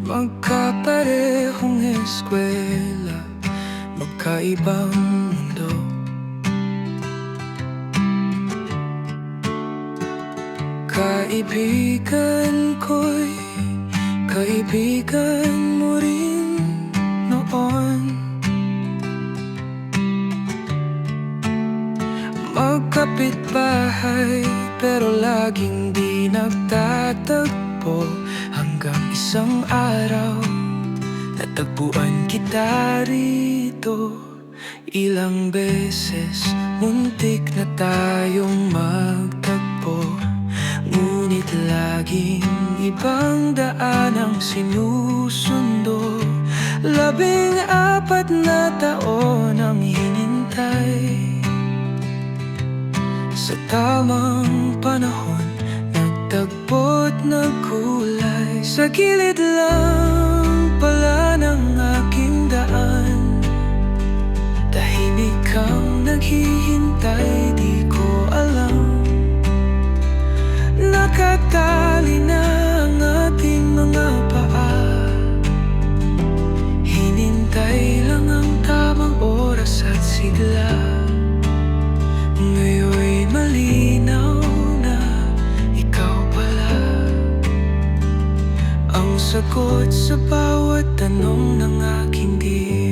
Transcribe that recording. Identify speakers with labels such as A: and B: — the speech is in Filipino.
A: Magkaparehong eskwela, magkaibang mundo. Kaibigan ko'y kaibigan mo rin noon. Magkapitbahay pero laging di nagtatagpo, hanggang isang araw natagpuan kita rito. Ilang beses muntik na tayong magtagpo, ngunit laging ibang daan ang sinusundo. 14 na taon ang hinintay, sa tamang panahon nagtagpo't nagkulay. Sa gilid lang pala ng aking daan, tahimik kang naghihintay. Di ko alam, nakatali na ang ating mga paa. Hinintay lang ang tamang oras at sigla. Ngayon'y malinaw na ikaw pala ang sagot sa bawat tanong ng aking dibdib.